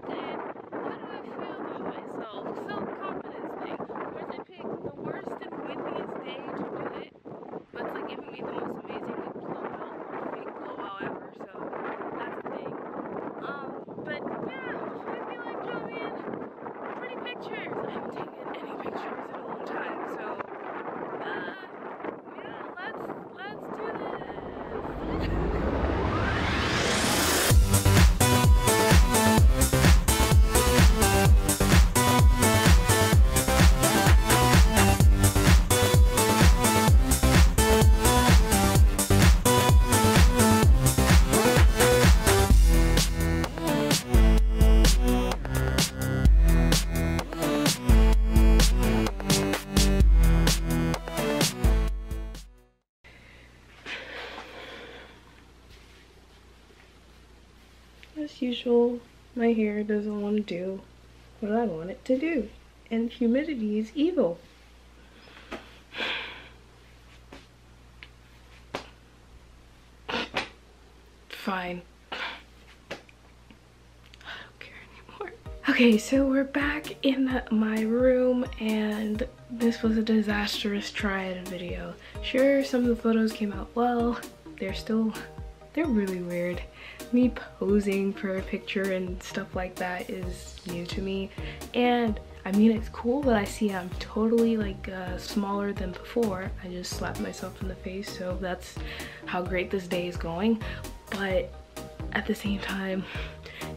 then how do I feel about myself? Self-confidence thing. Whereas I pick the worst and windiest day to do it, but it's like giving me the most amazing like blowout or fake blowout ever, so that's a thing. But yeah, I feel like showing pretty pictures. I haven't taken any pictures in a long time, so yeah, let's do this. As usual, my hair doesn't want to do what I want it to do, and humidity is evil. Fine. I don't care anymore. Okay, so we're back in my room, and this was a disastrous try-at video. Sure, some of the photos came out well. They're really weird. Me posing for a picture and stuff like that is new to me, and I mean it's cool, but I see I'm totally like smaller than before. I just slapped myself in the face, so that's how great this day is going. But at the same time,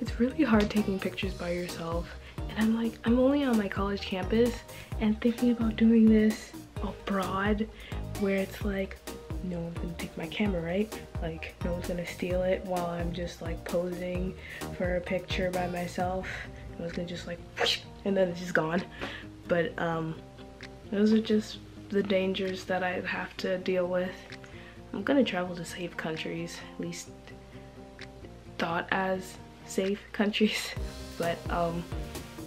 it's really hard taking pictures by yourself, and I'm only on my college campus, and thinking about doing this abroad where it's like no one's gonna take my camera, right? Like no one's gonna steal it while I'm just like posing for a picture by myself. I was gonna just like whoosh, and then it's just gone. But those are just the dangers that I have to deal with. I'm gonna travel to safe countries, at least thought as safe countries. But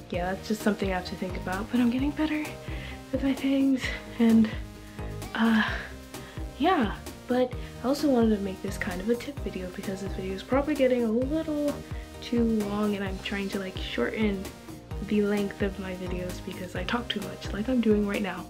yeah, that's just something I have to think about. But I'm getting better with my things, and yeah. But I also wanted to make this kind of a tip video because this video is probably getting a little too long, and I'm trying to like shorten the length of my videos because I talk too much, like I'm doing right now.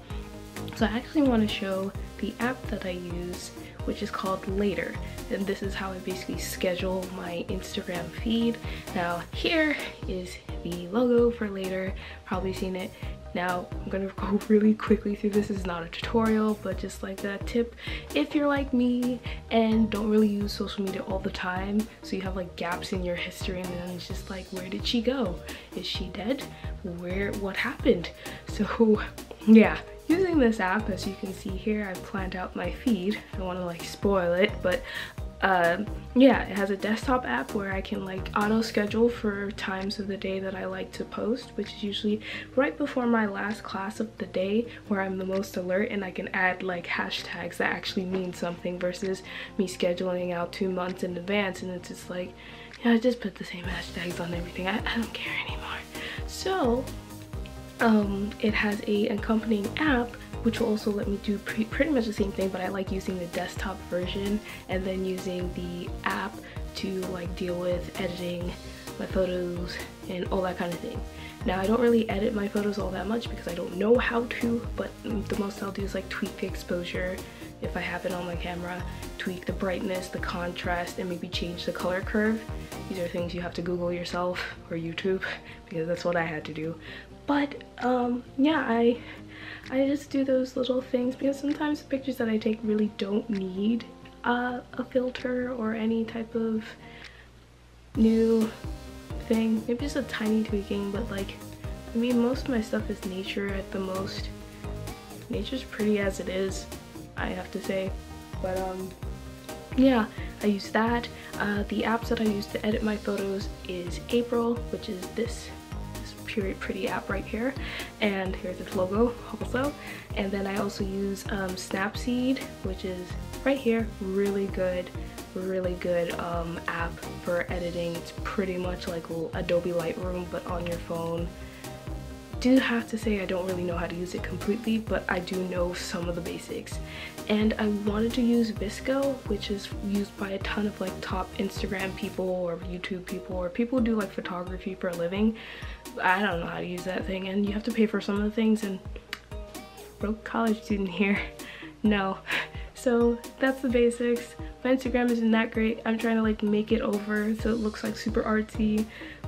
So I actually want to show the app that I use, which is called Later, and this is how I basically schedule my Instagram feed. Now here is the logo for Later, probably seen it. Now I'm gonna go really quickly through this. Is not a tutorial, but just like a tip if you're like me and don't really use social media all the time, so you have like gaps in your history, and then it's just like, where did she go? Is she dead? What happened? So yeah, using this app, as you can see here, I've planned out my feed. I don't want to like spoil it, but yeah, it has a desktop app where I can like auto schedule for times of the day that I like to post, which is usually right before my last class of the day where I'm the most alert, and I can add like hashtags that actually mean something versus me scheduling out 2 months in advance, and it's just like, yeah, I just put the same hashtags on everything. I don't care anymore. So it has a accompanying app which will also let me do pretty much the same thing, but I like using the desktop version and then using the app to like deal with editing my photos and all that kind of thing. Now I don't really edit my photos all that much because I don't know how to, but the most I'll do is like tweak the exposure if I have it on my camera, tweak the brightness, the contrast, and maybe change the color curve. These are things you have to Google yourself or YouTube because that's what I had to do. But yeah, I just do those little things because sometimes the pictures that I take really don't need a filter or any type of new thing. Maybe just a tiny tweaking, but like, I mean, most of my stuff is nature at the most. Nature's pretty as it is, I have to say. But yeah, I use that. The apps that I use to edit my photos is April, which is this pretty app right here, and here's its logo also. And then I also use Snapseed, which is right here. Really good app for editing. It's pretty much like Adobe Lightroom but on your phone. do have to say I don't really know how to use it completely, but I do know some of the basics. And I wanted to use VSCO, which is used by a ton of like top Instagram people or YouTube people or people who do like photography for a living. I don't know how to use that thing, and you have to pay for some of the things, and broke college student here. No. So that's the basics. My Instagram isn't that great. I'm trying to like make it over so it looks like super artsy,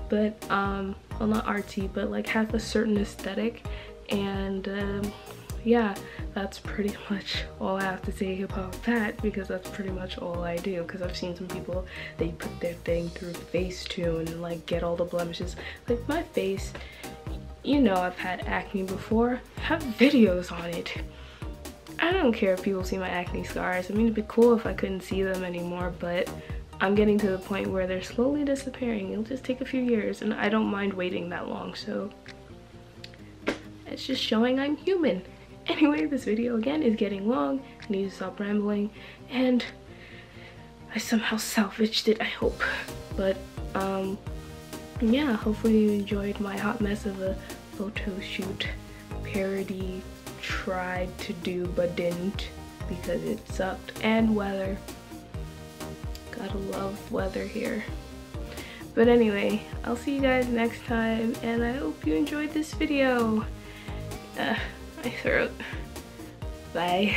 but well, not artsy, but like has a certain aesthetic. And yeah, that's pretty much all I have to say about that, because that's pretty much all I do. Because I've seen some people, they put their thing through Facetune and like get all the blemishes. Like my face, you know, I've had acne before. I have videos on it. I don't care if people see my acne scars. I mean, it'd be cool if I couldn't see them anymore, but I'm getting to the point where they're slowly disappearing. It'll just take a few years, and I don't mind waiting that long, so it's just showing I'm human. Anyway, this video again is getting long. I need to stop rambling, and I somehow salvaged it, I hope. But yeah, hopefully you enjoyed my hot mess of a photo shoot parody. Tried to do but didn't because it sucked. And weather, gotta love weather here. But anyway, I'll see you guys next time, and I hope you enjoyed this video. My throat. Bye.